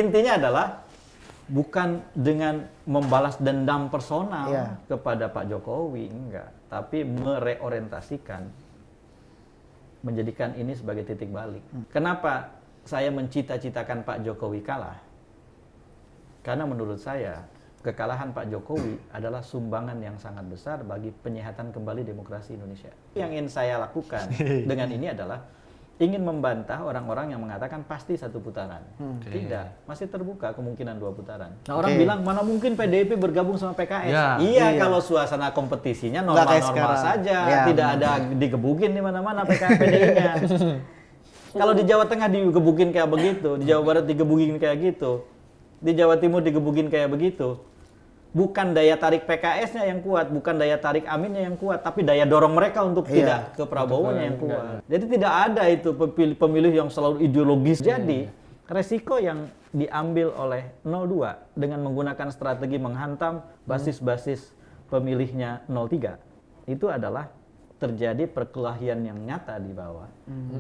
intinya adalah bukan dengan membalas dendam personal kepada Pak Jokowi, enggak, tapi mereorientasikan, menjadikan ini sebagai titik balik. Kenapa saya mencita-citakan Pak Jokowi kalah? Karena menurut saya kekalahan Pak Jokowi adalah sumbangan yang sangat besar bagi penyehatan kembali demokrasi Indonesia. Yang ingin saya lakukan dengan ini adalah ingin membantah orang-orang yang mengatakan pasti satu putaran. Tidak, masih terbuka kemungkinan 2 putaran. Nah, orang bilang mana mungkin PDIP bergabung sama PKS. Iya, kalau suasana kompetisinya normal-normal saja, tidak ada digebukin di mana-mana PDI-nya. Kalau di Jawa Tengah digebukin kayak begitu, di Jawa Barat digebukin kayak gitu, di Jawa Timur digebukin kayak begitu, bukan daya tarik PKS-nya yang kuat, bukan daya tarik Aminnya yang kuat, tapi daya dorong mereka untuk tidak ke Prabowo-nya yang kuat. Jadi tidak ada itu pemilih yang selalu ideologis. Jadi resiko yang diambil oleh 02 dengan menggunakan strategi menghantam basis-basis pemilihnya 03 itu adalah terjadi perkelahian yang nyata di bawah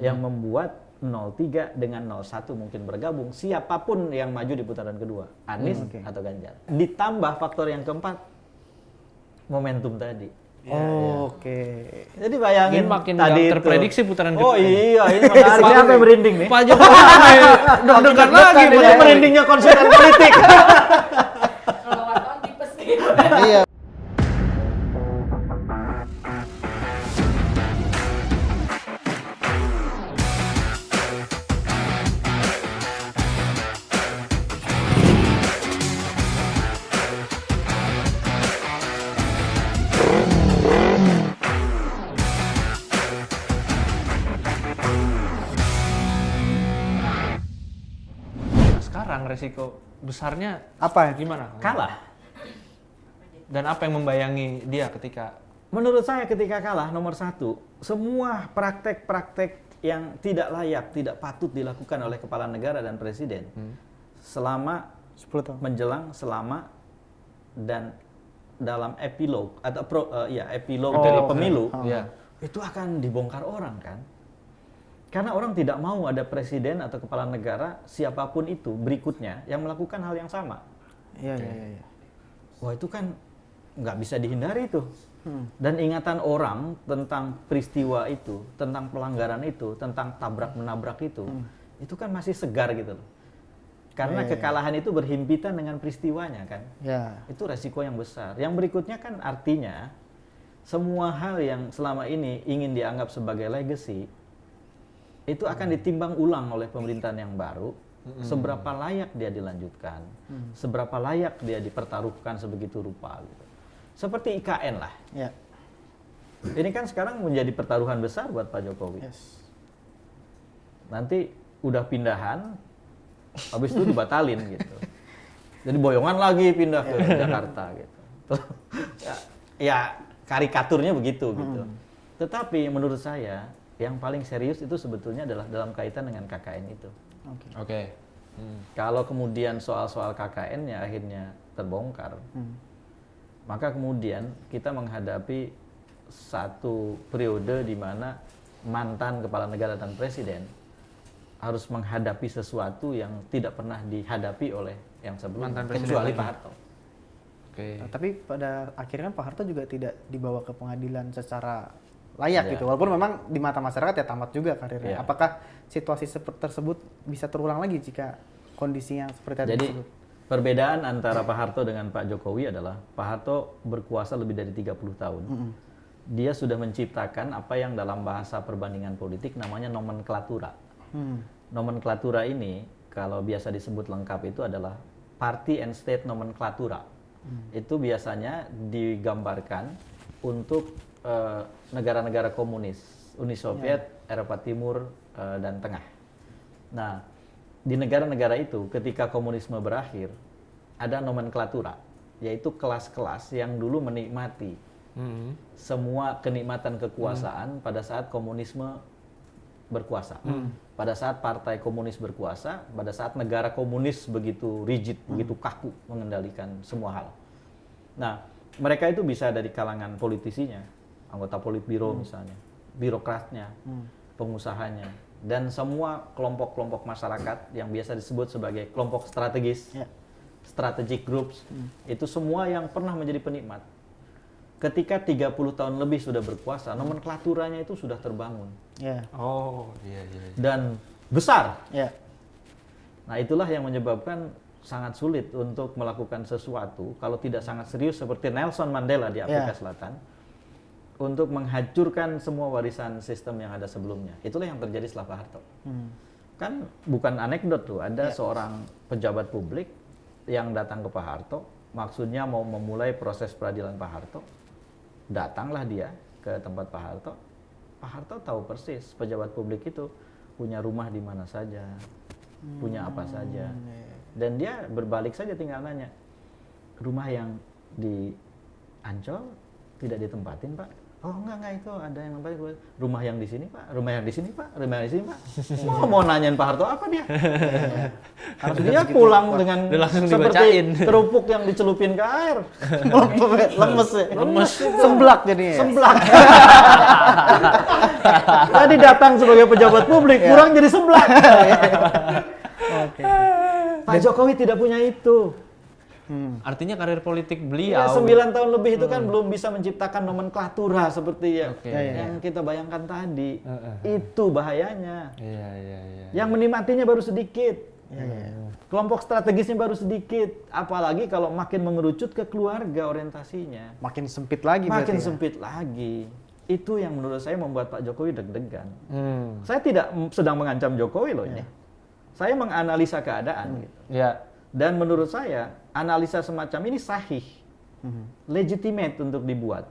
yang membuat 03 dengan 01 mungkin bergabung, siapapun yang maju di putaran kedua, Anies atau Ganjar. Ditambah faktor yang keempat, momentum tadi. Jadi bayangin makin tadi terprediksi putaran kedua. Oh iya, ini menarik. Siapa yang merinding nih? Pak Jokowi deg-degan lagi. Ini merindingnya konsultan politik. Kalau wartawan tipes gitu. Iya. Sekarang resiko besarnya Apa? gimana? Kalah. Dan apa yang membayangi dia ketika Menurut saya ketika kalah nomor 1, semua praktek-praktek yang tidak layak, tidak patut dilakukan oleh kepala negara dan presiden selama 10 tahun. menjelang, selama dan dalam epilog atau epilog Oh, dari oke. pemilu ya itu akan dibongkar orang kan. Karena orang tidak mau ada presiden atau kepala negara siapapun itu berikutnya yang melakukan hal yang sama. Iya. Wah itu kan nggak bisa dihindari itu. Dan ingatan orang tentang peristiwa itu, tentang pelanggaran itu, tentang tabrak-menabrak itu kan masih segar gitu loh. Karena kekalahan itu berhimpitan dengan peristiwanya kan. Ya. Itu resiko yang besar. Yang berikutnya kan artinya semua hal yang selama ini ingin dianggap sebagai legacy itu akan ditimbang ulang oleh pemerintahan yang baru. Seberapa layak dia dilanjutkan, seberapa layak dia dipertaruhkan sebegitu rupa gitu. Seperti IKN lah. Ya. Ini kan sekarang menjadi pertaruhan besar buat Pak Jokowi. Yes. Nanti udah pindahan, habis itu dibatalin gitu. Jadi boyongan lagi pindah ke Jakarta gitu. Ya karikaturnya begitu gitu. Tetapi menurut saya yang paling serius itu sebetulnya adalah dalam kaitan dengan KKN itu. Oke. Kalau kemudian soal-soal KKN-nya akhirnya terbongkar, maka kemudian kita menghadapi satu periode di mana mantan kepala negara dan presiden harus menghadapi sesuatu yang tidak pernah dihadapi oleh yang sebelumnya, Mantan presiden kecuali lagi. Pak Harto. Oke. Nah, tapi pada akhirnya kan Pak Harto juga tidak dibawa ke pengadilan secara layak Iya. gitu. Walaupun memang di mata masyarakat ya tamat juga karirnya. Iya. Apakah situasi tersebut bisa terulang lagi jika kondisi yang seperti tadi Jadi tersebut? perbedaan antara Pak Harto dengan Pak Jokowi adalah Pak Harto berkuasa lebih dari 30 tahun. Dia sudah menciptakan apa yang dalam bahasa perbandingan politik namanya nomenklatura. Nomenklatura ini kalau biasa disebut lengkap itu adalah Party and State Nomenklatura. Itu biasanya digambarkan untuk negara-negara komunis, Uni Soviet, Eropa Timur, dan Tengah. Nah, di negara-negara itu ketika komunisme berakhir, ada nomenklatura, yaitu kelas-kelas yang dulu menikmati semua kenikmatan kekuasaan pada saat komunisme berkuasa. Pada saat partai komunis berkuasa, pada saat negara komunis begitu rigid, begitu kaku mengendalikan semua hal. Nah, mereka itu bisa dari kalangan politisinya, anggota politbiro misalnya, birokratnya, pengusahanya, dan semua kelompok-kelompok masyarakat yang biasa disebut sebagai kelompok strategis, Ya. strategic groups, itu semua yang pernah menjadi penikmat. Ketika 30 tahun lebih sudah berkuasa, nomenklaturanya itu sudah terbangun Ya. Oh, iya. dan besar. Ya. Nah, itulah yang menyebabkan sangat sulit untuk melakukan sesuatu kalau tidak sangat serius seperti Nelson Mandela di Afrika Ya. Selatan untuk menghancurkan semua warisan sistem yang ada sebelumnya. Itulah yang terjadi setelah Pak Harto. Kan bukan anekdot tuh, ada seorang pejabat publik yang datang ke Pak Harto, maksudnya mau memulai proses peradilan Pak Harto. Datanglah dia ke tempat Pak Harto. Pak Harto tahu persis pejabat publik itu punya rumah di mana saja, punya apa saja. Dan dia berbalik saja tinggal nanya, rumah yang di Ancol tidak ditempatin Pak? Oh enggak itu ada yang nempatin. Rumah yang di sini Pak, rumah yang di sini Pak, rumah yang di sini Pak. Mau nanyain Pak Harto apa dia? Harus dia pulang dengan Dia langsung seperti dibacain. kerupuk yang dicelupin ke air. Lemes ya. Lemes. Semblak jadinya. Semblak. Tadi datang sebagai pejabat publik, kurang jadi semblak. Oke. Pak Jokowi tidak punya itu. Artinya karir politik Ya, beliau 9 tahun lebih itu kan belum bisa menciptakan nomenklatura seperti Oke. yang kita bayangkan tadi. Itu bahayanya. Iya. Yang menikmatinya baru sedikit. Kelompok strategisnya baru sedikit. Apalagi kalau makin mengerucut ke keluarga orientasinya. Makin sempit lagi Makin berarti ya? sempit lagi. Itu yang menurut saya membuat Pak Jokowi deg-degan. Hmm. Saya tidak sedang mengancam Jokowi loh ini. Saya menganalisa keadaan. Gitu. Ya. Dan menurut saya, analisa semacam ini sahih. Legitimate untuk dibuat.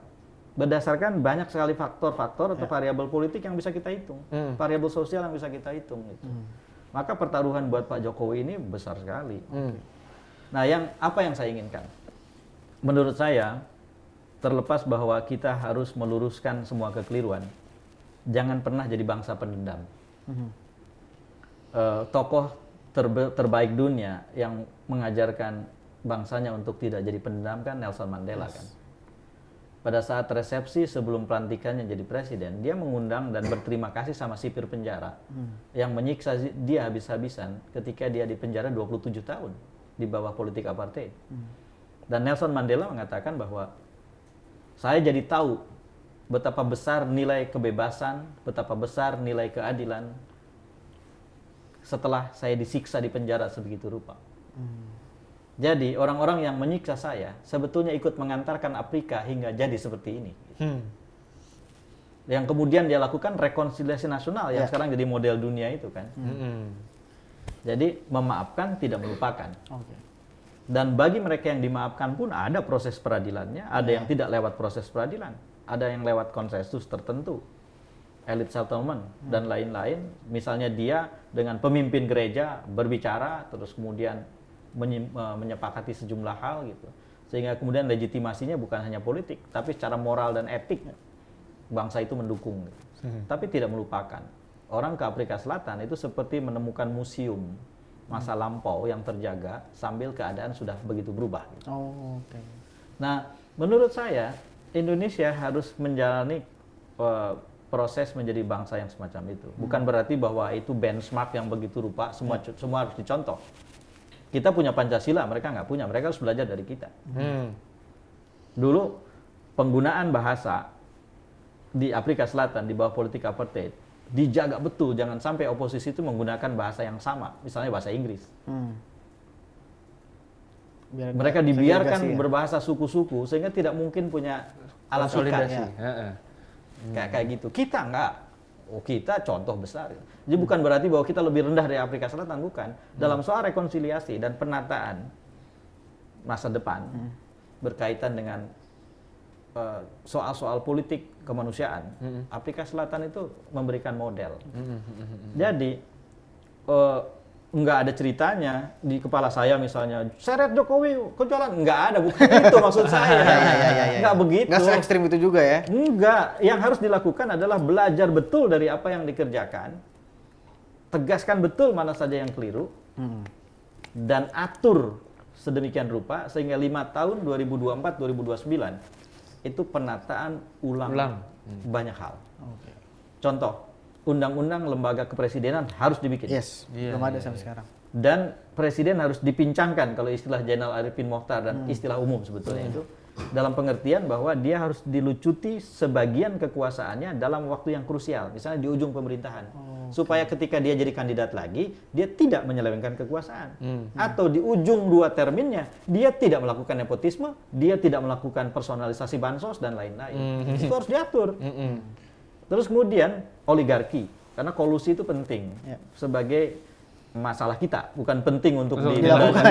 Berdasarkan banyak sekali faktor-faktor atau variabel politik yang bisa kita hitung. Variabel sosial yang bisa kita hitung. Gitu. Maka pertaruhan buat Pak Jokowi ini besar sekali. Nah, apa yang saya inginkan? Menurut saya, terlepas bahwa kita harus meluruskan semua kekeliruan, jangan pernah jadi bangsa pendendam. Tokoh terbaik dunia yang mengajarkan bangsanya untuk tidak jadi pendendam kan Nelson Mandela kan. Pada saat resepsi sebelum pelantikannya jadi presiden, dia mengundang dan berterima kasih sama sipir penjara yang menyiksa dia habis-habisan ketika dia di penjara 27 tahun di bawah politik apartheid. Dan Nelson Mandela mengatakan bahwa saya jadi tahu betapa besar nilai kebebasan, betapa besar nilai keadilan setelah saya disiksa di penjara sebegitu rupa. Jadi orang-orang yang menyiksa saya sebetulnya ikut mengantarkan Afrika hingga jadi seperti ini. Yang kemudian dia lakukan rekonsiliasi nasional yang sekarang jadi model dunia itu kan. Jadi memaafkan tidak melupakan. Dan bagi mereka yang dimaafkan pun ada proses peradilannya, ada yang tidak lewat proses peradilan, ada yang lewat konsensus tertentu. Elite settlement dan lain-lain, misalnya dia dengan pemimpin gereja berbicara terus kemudian menyepakati sejumlah hal gitu, sehingga kemudian legitimasinya bukan hanya politik tapi secara moral dan etik bangsa itu mendukung gitu. Tapi tidak melupakan orang ke Afrika Selatan itu seperti menemukan museum masa lampau yang terjaga sambil keadaan sudah begitu berubah gitu. Nah, menurut saya Indonesia harus menjalani proses menjadi bangsa yang semacam itu. Bukan berarti bahwa itu benchmark yang begitu rupa, semua harus dicontoh. Kita punya Pancasila, mereka nggak punya. Mereka harus belajar dari kita. Dulu penggunaan bahasa di Afrika Selatan di bawah politik apartheid dijaga betul, jangan sampai oposisi itu menggunakan bahasa yang sama, misalnya bahasa Inggris. Mereka dibiarkan berbahasa suku-suku sehingga tidak mungkin punya alat konsolidasi. Kayak gitu. Kita enggak. Oh, kita contoh besar. Jadi bukan berarti bahwa kita lebih rendah dari Afrika Selatan, bukan. Dalam soal rekonsiliasi dan penataan masa depan berkaitan dengan soal-soal politik kemanusiaan, Afrika Selatan itu memberikan model. Jadi nggak ada ceritanya di kepala saya misalnya seret Jokowi ke jalan, nggak ada, bukan itu maksud saya. Nggak begitu. Nggak se-ekstrim itu juga ya? Enggak, yang harus dilakukan adalah belajar betul dari apa yang dikerjakan, tegaskan betul mana saja yang keliru, dan atur sedemikian rupa sehingga 5 tahun 2024-2029 itu penataan ulang. Banyak hal. Contoh, undang-undang lembaga kepresidenan harus dibikin. Yes, Iya, belum ada iya, sampai iya. sekarang. Dan presiden harus dipincangkan kalau istilah Jenderal Arifin Mokhtar dan istilah umum sebetulnya itu dalam pengertian bahwa dia harus dilucuti sebagian kekuasaannya dalam waktu yang krusial, misalnya di ujung pemerintahan, supaya ketika dia jadi kandidat lagi dia tidak menyelewengkan kekuasaan, atau di ujung 2 terminnya dia tidak melakukan nepotisme, dia tidak melakukan personalisasi bansos dan lain-lain. Itu harus diatur. Terus kemudian oligarki, karena kolusi itu penting sebagai masalah kita, bukan penting untuk didayakan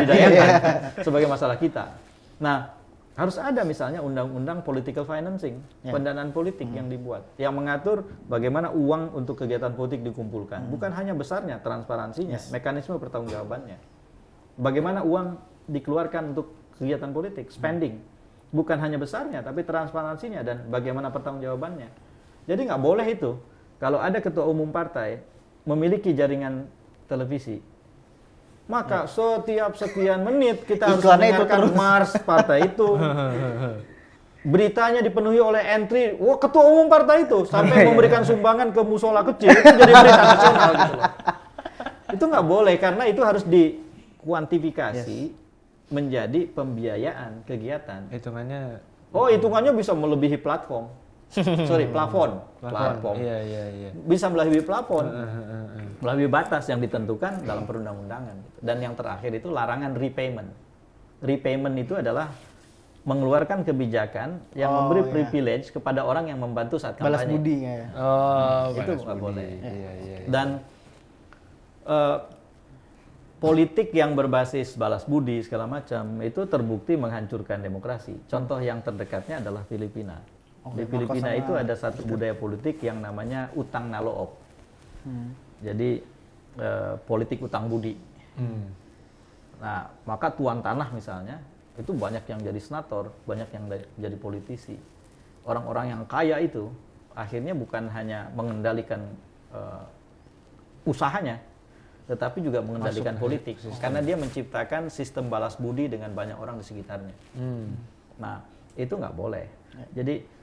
sebagai masalah kita. Nah, harus ada misalnya undang-undang political financing, pendanaan politik yang dibuat, yang mengatur bagaimana uang untuk kegiatan politik dikumpulkan. Bukan hanya besarnya, transparansinya, mekanisme pertanggungjawabannya. Bagaimana uang dikeluarkan untuk kegiatan politik, spending. Bukan hanya besarnya, tapi transparansinya dan bagaimana pertanggungjawabannya. Jadi nggak boleh itu, kalau ada ketua umum partai memiliki jaringan televisi, maka setiap sekian menit kita harus Iklannya itu mendengarkan Mars partai itu. Beritanya dipenuhi oleh entry, wah ketua umum partai itu sampai memberikan sumbangan ke musola kecil, itu jadi berita nasional gitu loh. Itu nggak boleh karena itu harus dikuantifikasi menjadi pembiayaan kegiatan. Hitungannya Hitungannya bisa melebihi platform. Plafon. Iya. Bisa melebihi plafon. Melebihi batas yang ditentukan dalam perundang-undangan. Dan yang terakhir itu larangan repayment. Repayment itu adalah mengeluarkan kebijakan yang memberi privilege kepada orang yang membantu saat kampanye. Balas budi ya. Itu nggak boleh. Iya. Dan politik yang berbasis balas budi segala macam itu terbukti menghancurkan demokrasi. Contoh yang terdekatnya adalah Filipina. Di Filipina itu ada satu budaya politik yang namanya utang naloop. Jadi politik utang budi. Nah, maka tuan tanah misalnya itu banyak yang jadi senator, banyak yang jadi politisi. Orang-orang yang kaya itu akhirnya bukan hanya mengendalikan usahanya, tetapi juga mengendalikan politik. Karena dia menciptakan sistem balas budi dengan banyak orang di sekitarnya. Nah, itu nggak boleh. Jadi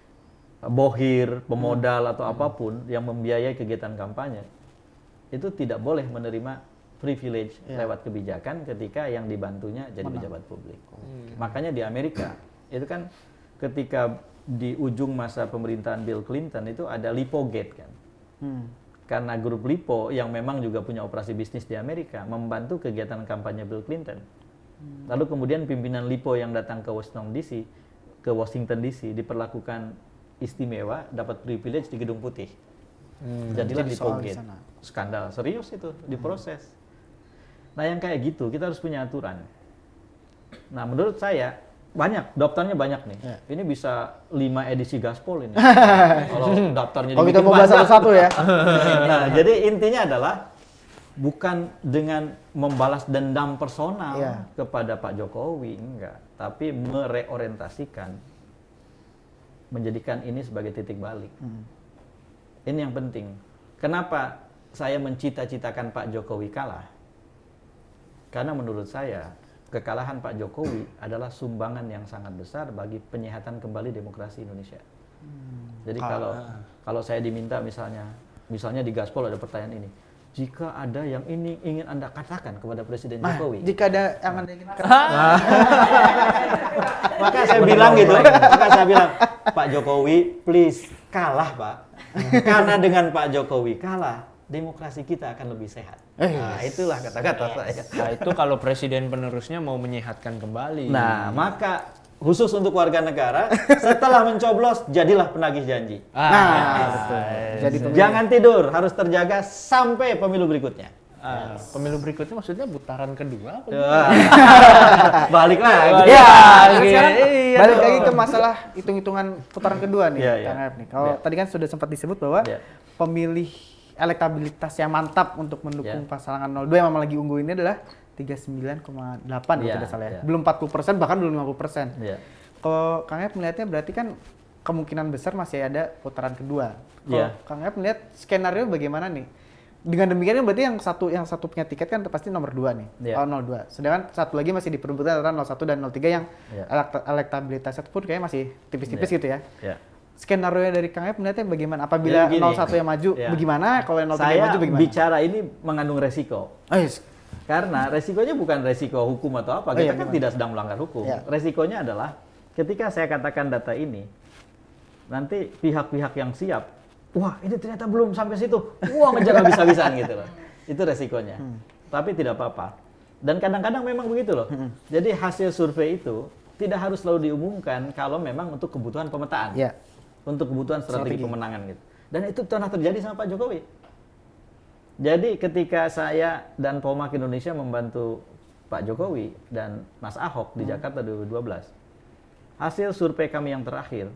bohir, pemodal atau apapun yang membiayai kegiatan kampanye itu tidak boleh menerima privilege lewat kebijakan ketika yang dibantunya jadi pejabat publik. Makanya di Amerika itu kan ketika di ujung masa pemerintahan Bill Clinton itu ada Lipogate kan. Karena grup Lipo yang memang juga punya operasi bisnis di Amerika membantu kegiatan kampanye Bill Clinton. Lalu kemudian pimpinan Lipo yang datang ke Washington DC diperlakukan istimewa, dapat privilege di Gedung Putih. Jadilah Lipogate. Skandal serius itu, diproses. Nah yang kayak gitu, kita harus punya aturan. Nah menurut saya, daftarnya banyak nih. Ini bisa 5 edisi gaspol ini. Kalau daftarnya Kalau kita dibikin mau bahas banyak. satu-satu ya. Nah jadi intinya adalah, bukan dengan membalas dendam personal kepada Pak Jokowi, enggak. Tapi mereorientasikan, menjadikan ini sebagai titik balik. Ini yang penting. Kenapa saya mencita-citakan Pak Jokowi kalah? Karena menurut saya kekalahan Pak Jokowi adalah sumbangan yang sangat besar bagi penyehatan kembali demokrasi Indonesia. Jadi kalau saya diminta misalnya di Gaspol ada pertanyaan ini, jika ada yang ini ingin Anda katakan kepada Presiden Jokowi, Jika ada yang Anda ingin maka saya bilang gitu, maka saya bilang, Pak Jokowi, please kalah Pak. Karena dengan Pak Jokowi kalah, demokrasi kita akan lebih sehat. Nah, itulah kata-kata saya. Nah, itu kalau presiden penerusnya mau menyehatkan kembali. Nah, maka khusus untuk warga negara, setelah mencoblos, jadilah penagih janji. betul. Jadi Jangan tidur, harus terjaga sampai pemilu berikutnya. Pemilu berikutnya maksudnya putaran kedua? Balik lagi. sekarang balik lagi ke masalah hitung-hitungan putaran kedua nih, Kang Arif nih. Kalau tadi kan sudah sempat disebut bahwa pemilih elektabilitas yang mantap untuk mendukung pasangan 02 yang memang lagi unggul ini adalah 39,8 kalau tidak salah ya. Belum 40%, bahkan belum 50%. Kalau Kang Arif melihatnya berarti kan kemungkinan besar masih ada putaran kedua. Kalau Kang Arif melihat skenario bagaimana nih? Dengan demikian berarti yang satu punya tiket kan pasti nomor 2 nih, 02. Sedangkan satu lagi masih diperebutkan antara 01 dan 03 yang elektabilitasnya pun kayaknya masih tipis-tipis gitu ya. skenario dari Kang Ep melihatnya bagaimana? Apabila Jadi 01 yang maju, ya. bagaimana? Kalau yang 03 yang Saya maju bagaimana? bicara ini mengandung resiko. Oh, yes. Karena resikonya bukan resiko hukum atau apa, Oh, kita iya, kan gimana? tidak sedang melanggar hukum. Iya. Resikonya adalah ketika saya katakan data ini, nanti pihak-pihak yang siap, wah ini ternyata belum sampai situ, wah ngejar habis-habisan gitu loh. Itu resikonya. Tapi tidak apa-apa. Dan kadang-kadang memang begitu loh. Jadi hasil survei itu tidak harus selalu diumumkan kalau memang untuk kebutuhan pemetaan. Iya. Untuk kebutuhan strategi pemenangan gitu. Dan itu pernah terjadi sama Pak Jokowi. Jadi ketika saya dan Polmark Indonesia membantu Pak Jokowi dan Mas Ahok di Jakarta 2012, hasil survei kami yang terakhir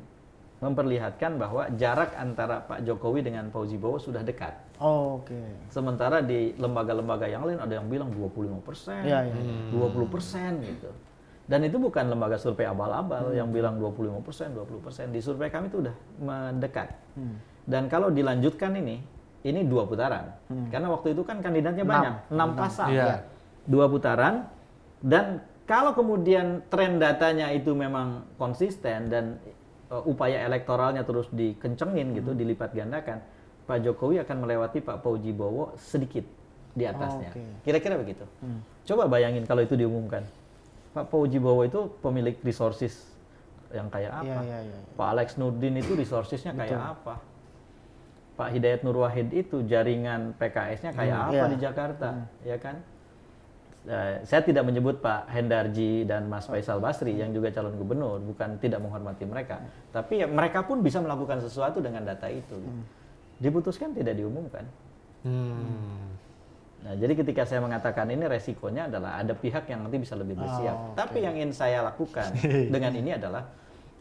memperlihatkan bahwa jarak antara Pak Jokowi dengan Fauzi Bowo sudah dekat. Oh, oke. Sementara di lembaga-lembaga yang lain ada yang bilang 25%, Iya, iya. 20% gitu. Dan itu bukan lembaga survei abal-abal yang bilang 25%, 20%. Di survei kami itu udah mendekat. Dan kalau dilanjutkan ini 2 putaran. Karena waktu itu kan kandidatnya banyak, 6 pasang. Iya. 2 putaran. Dan kalau kemudian tren datanya itu memang konsisten dan upaya elektoralnya terus dikencengin gitu, dilipat gandakan, Pak Jokowi akan melewati Pak Fauzi Bowo sedikit di atasnya. Kira-kira begitu. Coba bayangin kalau itu diumumkan. Pak Fauzi Bowo itu pemilik resources yang kayak apa? Iya. Pak Alex Nurdin itu resourcesnya kayak apa? Pak Hidayat Nur Wahid itu jaringan PKS-nya kayak apa di Jakarta, ya kan? Saya tidak menyebut Pak Hendarji dan Mas Faisal Basri yang juga calon gubernur, bukan tidak menghormati mereka, tapi ya mereka pun bisa melakukan sesuatu dengan data itu. Diputuskan tidak diumumkan. Nah, jadi ketika saya mengatakan ini resikonya adalah ada pihak yang nanti bisa lebih bersiap. Tapi yang ingin saya lakukan dengan ini adalah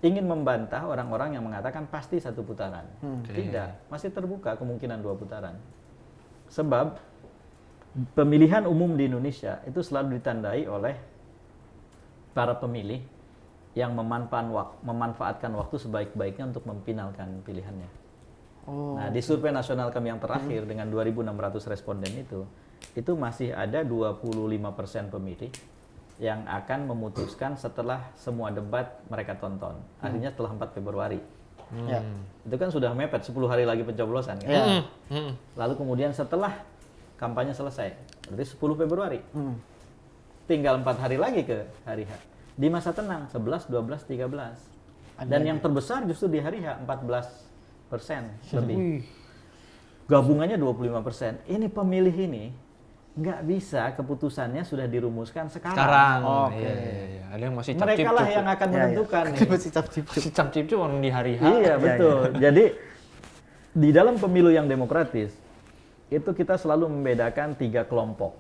ingin membantah orang-orang yang mengatakan pasti 1 putaran. Tidak, masih terbuka kemungkinan 2 putaran. Sebab pemilihan umum di Indonesia itu selalu ditandai oleh para pemilih yang memanfaatkan waktu sebaik-baiknya untuk memfinalkan pilihannya. Nah, di survei nasional kami yang terakhir dengan 2.600 responden itu masih ada 25% pemilih yang akan memutuskan setelah semua debat mereka tonton. Artinya setelah 4 Februari. Itu kan sudah mepet 10 hari lagi pencoblosan kan. Lalu kemudian setelah kampanye selesai, berarti 10 Februari. Tinggal 4 hari lagi ke hari H. Di masa tenang 11, 12, 13. Dan yang terbesar justru di hari H 14% lebih. Gabungannya 25%. Ini pemilih ini nggak bisa keputusannya sudah dirumuskan sekarang. Iya. Ada yang masih Mereka lah yang akan menentukan. Masih cap-cip orang di hari H. Iya, betul. Jadi di dalam pemilu yang demokratis itu kita selalu membedakan 3 kelompok.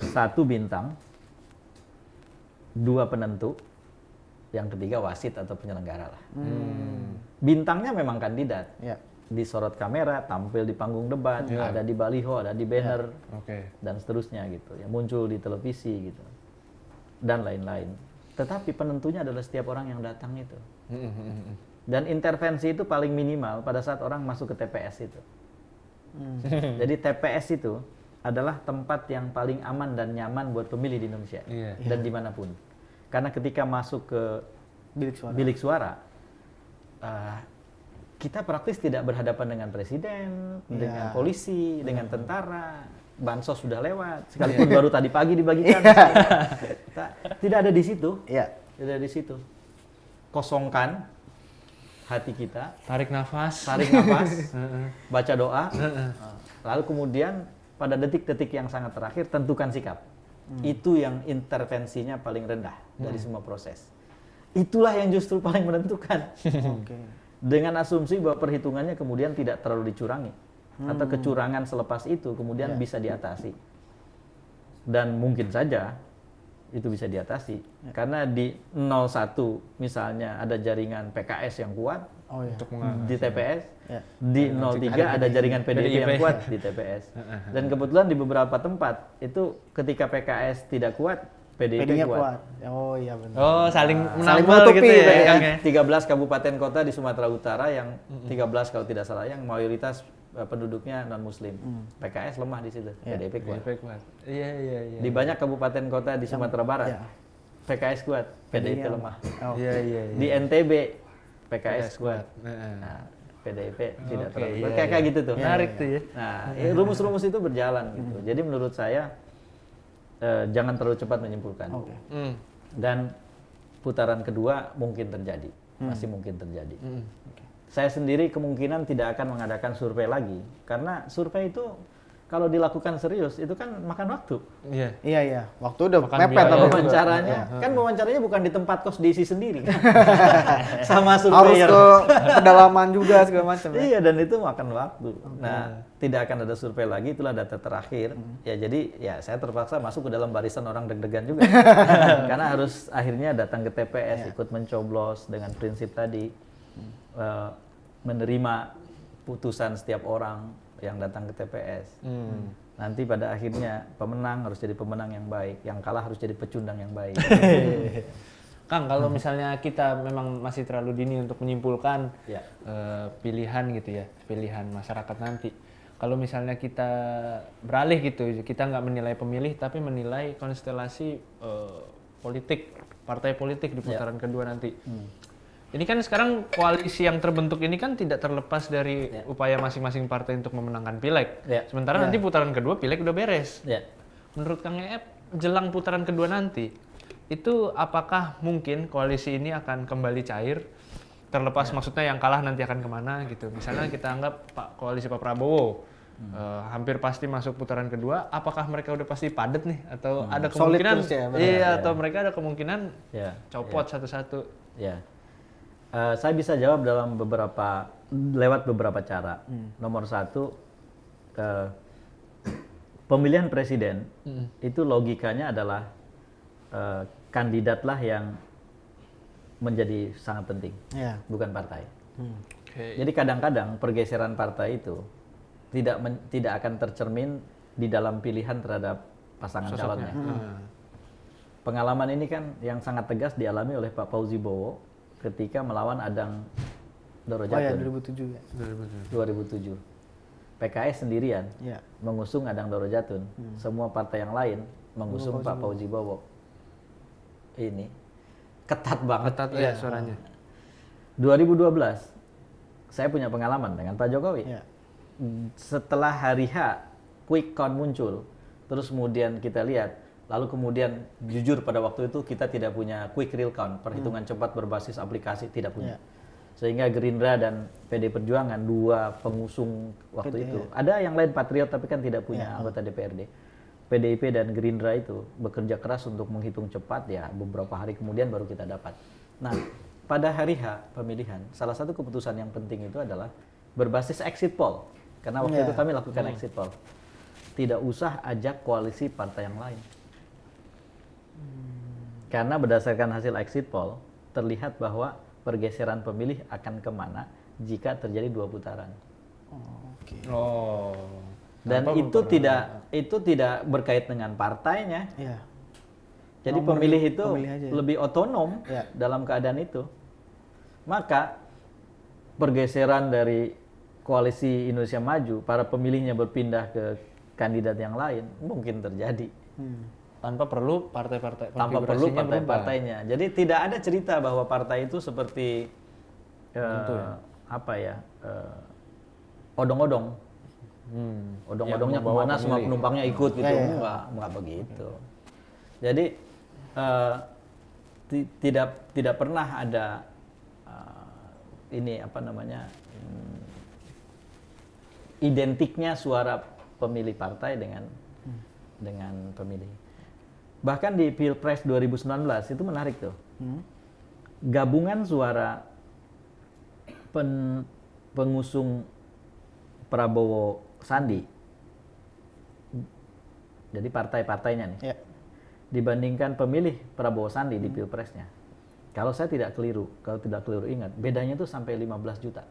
1 bintang, 2 penentu, yang ketiga wasit atau penyelenggara lah. Bintangnya memang kandidat. Disorot kamera, tampil di panggung debat, ada di baliho, ada di banner, dan seterusnya gitu. Ya, muncul di televisi gitu, dan lain-lain. Tetapi penentunya adalah setiap orang yang datang itu. Dan intervensi itu paling minimal pada saat orang masuk ke TPS itu. Jadi TPS itu adalah tempat yang paling aman dan nyaman buat pemilih di Indonesia dan dimanapun. Karena ketika masuk ke bilik suara, kita praktis tidak berhadapan dengan presiden, dengan polisi, dengan tentara. Bansos sudah lewat, sekalipun baru tadi pagi dibagikan. Tidak ada di situ. Tidak ada di situ. Kosongkan hati kita. Tarik nafas. Baca doa. Lalu kemudian pada detik-detik yang sangat terakhir tentukan sikap. Itu yang intervensinya paling rendah dari semua proses. Itulah yang justru paling menentukan. Dengan asumsi bahwa perhitungannya kemudian tidak terlalu dicurangi. Atau kecurangan selepas itu kemudian bisa diatasi. Dan mungkin saja itu bisa diatasi. Karena di 01 misalnya ada jaringan PKS yang kuat di TPS. Di 03 ada jaringan PDIP yang kuat di TPS. Dan kebetulan di beberapa tempat itu ketika PKS tidak kuat, PDIP kuat. Oh iya benar. Oh, saling Saling menambal gitu menutupi, ya. 13 kabupaten kota di Sumatera Utara yang 13 kalau tidak salah yang mayoritas penduduknya non muslim. PKS lemah di situ, PDIP kuat. Iya. Di banyak kabupaten kota di Sumatera Barat, PKS kuat, PDIP lemah. Iya. Di NTB, PKS kuat. Heeh. Nah, PDIP tidak Oke, terlalu iya, kuat. Kayak gitu tuh. Menarik tuh ya. Nah, rumus-rumus itu berjalan gitu. Jadi menurut saya jangan terlalu cepat menyimpulkan. Dan putaran kedua mungkin terjadi, masih mungkin terjadi. Saya sendiri kemungkinan tidak akan mengadakan survei lagi, karena survei itu kalau dilakukan serius itu kan makan waktu. Iya. Waktu udah Makan mepet biaya. tapi Wawancaranya kan wawancaranya bukan di tempat kos diisi sendiri. Sama harus surveyor. ke pedalaman juga segala macam. Iya, dan itu makan waktu. Nah, tidak akan ada survei lagi, itulah data terakhir. Ya jadi ya saya terpaksa masuk ke dalam barisan orang deg-degan juga. Karena harus akhirnya datang ke TPS, ikut mencoblos dengan prinsip tadi. Menerima putusan setiap orang yang datang ke TPS. Nanti pada akhirnya pemenang harus jadi pemenang yang baik, yang kalah harus jadi pecundang yang baik. Kang, kalau misalnya kita memang masih terlalu dini untuk menyimpulkan pilihan gitu ya, pilihan masyarakat nanti. Kalau misalnya kita beralih gitu, kita nggak menilai pemilih, tapi menilai konstelasi politik, partai politik di putaran kedua nanti. Ini kan sekarang koalisi yang terbentuk ini kan tidak terlepas dari upaya masing-masing partai untuk memenangkan pileg. Sementara nanti putaran kedua pileg udah beres. Menurut Kang Eep, jelang putaran kedua nanti, itu apakah mungkin koalisi ini akan kembali cair? Terlepas maksudnya yang kalah nanti akan kemana gitu. Misalnya kita anggap koalisi Pak Prabowo hampir pasti masuk putaran kedua, apakah mereka udah pasti padat nih? Atau ada kemungkinan, atau mereka ada kemungkinan copot satu-satu? Saya bisa jawab lewat beberapa cara. Nomor satu, pemilihan presiden itu logikanya adalah kandidatlah yang menjadi sangat penting, bukan partai. Jadi kadang-kadang pergeseran partai itu tidak akan tercermin di dalam pilihan terhadap pasangan calonnya. Pengalaman ini kan yang sangat tegas dialami oleh Pak Fauzi Bowo ketika melawan Adang Doro Jatun. 2007. PKS sendirian mengusung Adang Doro Jatun. Semua partai yang lain mengusung Pak Fauzi Bowo. Ini ketat banget suaranya. 2012 saya punya pengalaman dengan Pak Jokowi. Setelah hari H quick count muncul, terus kemudian kita lihat, lalu kemudian jujur pada waktu itu kita tidak punya quick real count, perhitungan cepat berbasis aplikasi, tidak punya. Sehingga Gerindra dan PD Perjuangan, dua pengusung waktu itu. Ada yang lain Patriot tapi kan tidak punya anggota DPRD. PDIP dan Gerindra itu bekerja keras untuk menghitung cepat, ya beberapa hari kemudian baru kita dapat. Nah, pada hari H pemilihan, salah satu keputusan yang penting itu adalah berbasis exit poll. Karena waktu itu kami lakukan exit poll. Tidak usah ajak koalisi partai yang lain. Karena berdasarkan hasil exit poll, terlihat bahwa pergeseran pemilih akan kemana jika terjadi 2 putaran. Dan itu tidak berkait dengan partainya. Jadi pemilih itu lebih otonom dalam keadaan itu. Maka pergeseran dari koalisi Indonesia Maju, para pemilihnya berpindah ke kandidat yang lain, mungkin terjadi. Tanpa perlu partai-partai, partainya. Jadi tidak ada cerita bahwa partai itu seperti odong-odong. Odong-odongnya kemana semua penumpangnya ikut gitu. Enggak begitu. Jadi tidak pernah ada identiknya suara pemilih partai dengan pemilih. Bahkan di Pilpres 2019 itu menarik tuh. Gabungan suara pengusung Prabowo Sandi. Jadi partai-partainya nih. Dibandingkan pemilih Prabowo Sandi di Pilpresnya. Kalau saya tidak keliru ingat, bedanya tuh sampai 15 juta.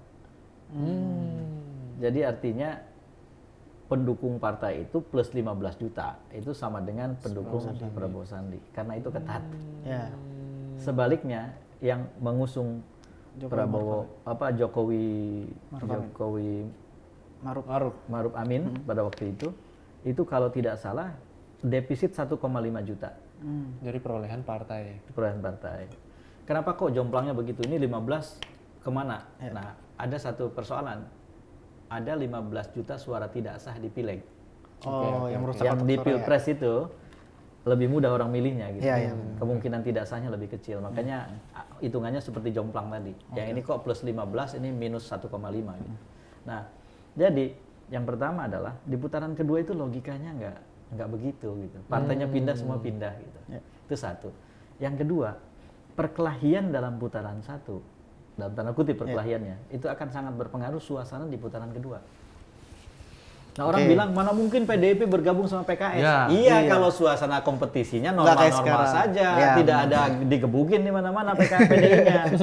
Jadi artinya pendukung partai itu plus 15 juta itu sama dengan pendukung Prabowo Sandi, karena itu ketat. Sebaliknya yang mengusung Jokowi Maruf Amin pada waktu itu kalau tidak salah defisit 1,5 juta. Dari perolehan partai. Kenapa kok jomplangnya begitu? Ini 15 kemana? Nah, ada satu persoalan. Ada 15 juta suara tidak sah di Pileg. Yang merusak Yang di Pilpres itu lebih mudah orang milihnya gitu. Kemungkinan tidak sahnya lebih kecil. Makanya hitungannya seperti jomplang tadi. Yang ini kok plus 15, ini minus 1,5 gitu. Nah, jadi yang pertama adalah di putaran kedua itu logikanya nggak begitu gitu. Partainya pindah, semua pindah gitu. Itu satu. Yang kedua, perkelahian dalam putaran satu, dalam tanda kutip perkelahiannya, itu akan sangat berpengaruh suasana di putaran kedua. Nah, orang bilang mana mungkin PDIP bergabung sama PKS? Iya, kalau suasana kompetisinya normal-normal saja, tidak ada digebukin di mana-mana PDI-nya.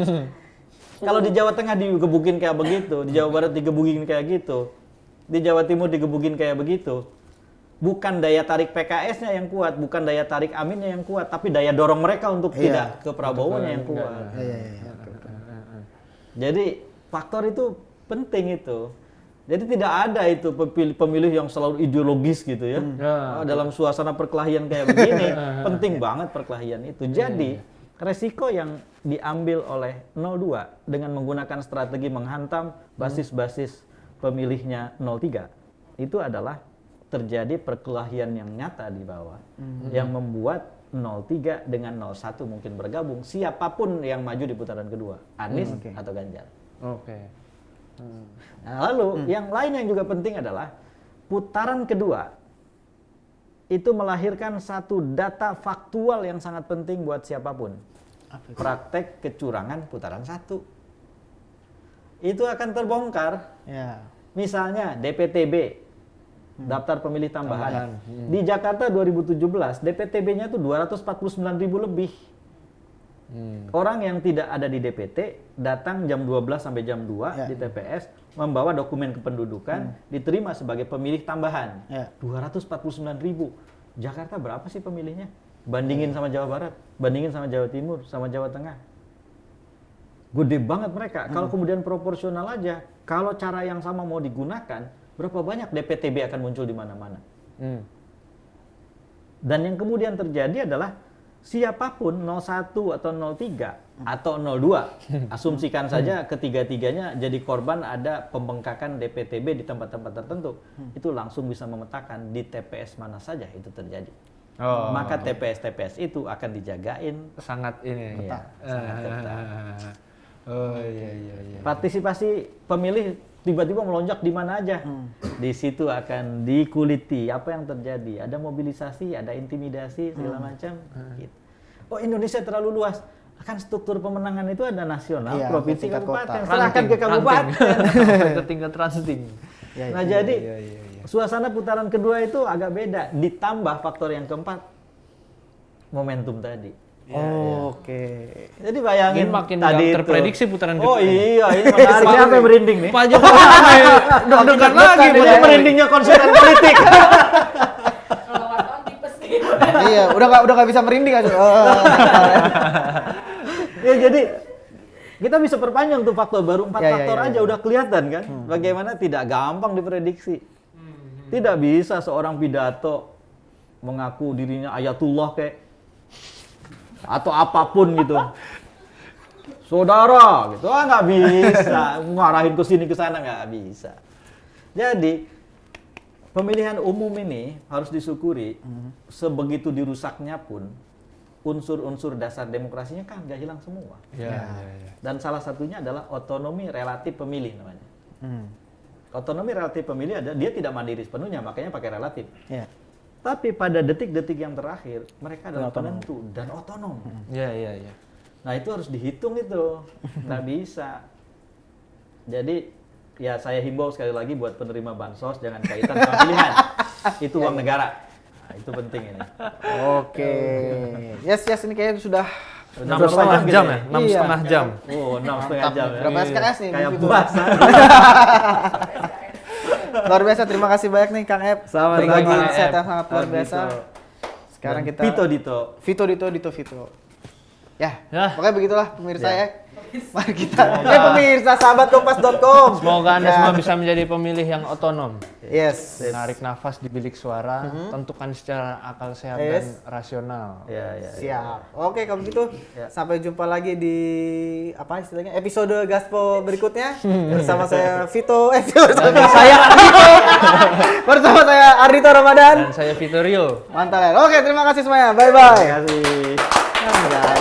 Kalau di Jawa Tengah digebukin kayak begitu, di Jawa Barat digebukin kayak gitu, di Jawa Timur digebukin kayak begitu, bukan daya tarik PKS-nya yang kuat, bukan daya tarik Aminnya yang kuat, tapi daya dorong mereka untuk tidak ke Prabowo-nya yang kuat. Jadi faktor itu penting itu. Jadi tidak ada itu pemilih yang selalu ideologis gitu ya. Dalam suasana perkelahian kayak begini, penting banget perkelahian itu. Jadi resiko yang diambil oleh 02 dengan menggunakan strategi menghantam basis-basis pemilihnya 03 itu adalah terjadi perkelahian yang nyata di bawah yang membuat 03 dengan 01 mungkin bergabung, siapapun yang maju di putaran kedua, Anies atau Ganjar. Nah, lalu yang lain yang juga penting adalah putaran kedua itu melahirkan satu data faktual yang sangat penting buat siapapun. Praktek kecurangan putaran satu. Itu akan terbongkar. Misalnya DPTB, daftar pemilih tambahan. Di Jakarta 2017, DPTB-nya tuh 249.000 lebih. Orang yang tidak ada di DPT datang jam 12 sampai jam 2 di TPS, membawa dokumen kependudukan, diterima sebagai pemilih tambahan. 249.000. Jakarta berapa sih pemilihnya? Bandingin sama Jawa Barat, bandingin sama Jawa Timur, sama Jawa Tengah. Gede banget mereka. Kalau kemudian proporsional aja, kalau cara yang sama mau digunakan, berapa banyak DPTB akan muncul di mana-mana. Dan yang kemudian terjadi adalah siapapun 01 atau 03 atau 02, asumsikan saja ketiga-tiganya jadi korban ada pembengkakan DPTB di tempat-tempat tertentu, itu langsung bisa memetakan di TPS mana saja itu terjadi. Maka TPS-TPS itu akan dijagain sangat ini ketat. Partisipasi pemilih tiba-tiba melonjak di mana aja. Di situ akan dikuliti apa yang terjadi. Ada mobilisasi, ada intimidasi segala macam. Gitu. Oh, Indonesia terlalu luas. Kan struktur pemenangan itu ada nasional, provinsi, kabupaten. Serahkan ke kabupaten. Ke tingkat ranting. Nah, jadi suasana putaran kedua itu agak beda. Ditambah faktor yang keempat, momentum tadi. Jadi bayangin ini makin tadi terprediksi putaran kedua. Oh iya, ini menarik. Siapa yang merinding nih? Pak Jokowi deg-degan lagi. Ini merindingnya konsultan politik. Kalau wartawan tipes gitu. Iya, udah nggak bisa merinding aja. Ya jadi kita bisa perpanjang tuh faktor baru 4 faktor aja udah kelihatan kan bagaimana tidak gampang diprediksi. Tidak bisa seorang pidato mengaku dirinya ayatullah kayak atau apapun gitu. Saudara gitu, nggak bisa ngarahin ke sini ke sana, nggak bisa. Jadi pemilihan umum ini harus disyukuri, sebegitu dirusaknya pun unsur-unsur dasar demokrasinya kan nggak hilang semua. Dan salah satunya adalah otonomi relatif pemilih namanya. Otonomi relatif pemilih ada, dia tidak mandiri sepenuhnya, makanya pakai relatif. Tapi pada detik-detik yang terakhir mereka adalah penentu dan otonom. Nah itu harus dihitung itu, nggak bisa. Jadi ya saya himbau sekali lagi buat penerima bansos jangan kaitan sama pilihan. Itu uang negara. Nah, itu penting ini. Yes, ini kayaknya sudah 6,5 jam ya? 6,5 jam. Oh, 6,5 jam ya. Berapa SKS nih? Kayak puasa. Luar biasa, terima kasih banyak nih Kang Ep. Selamat berbagi pagi, insight yang sangat luar biasa. Sekarang kita Vito. Vito. Ya, Ya. pokoknya begitulah pemirsa ya. Mari kita, pemirsa sahabat kompas.com. Semoga Anda semua bisa menjadi pemilih yang otonom. Yes. Menarik nafas di bilik suara, tentukan secara akal sehat dan rasional. Siap. Oke, kalau begitu sampai jumpa lagi di apa istilahnya episode Gaspo berikutnya bersama saya Vito. Bersama saya Ardito Ramadan Dan saya Vitorio. Mantap ya. Oke, terima kasih semuanya. Bye bye. Terima kasih.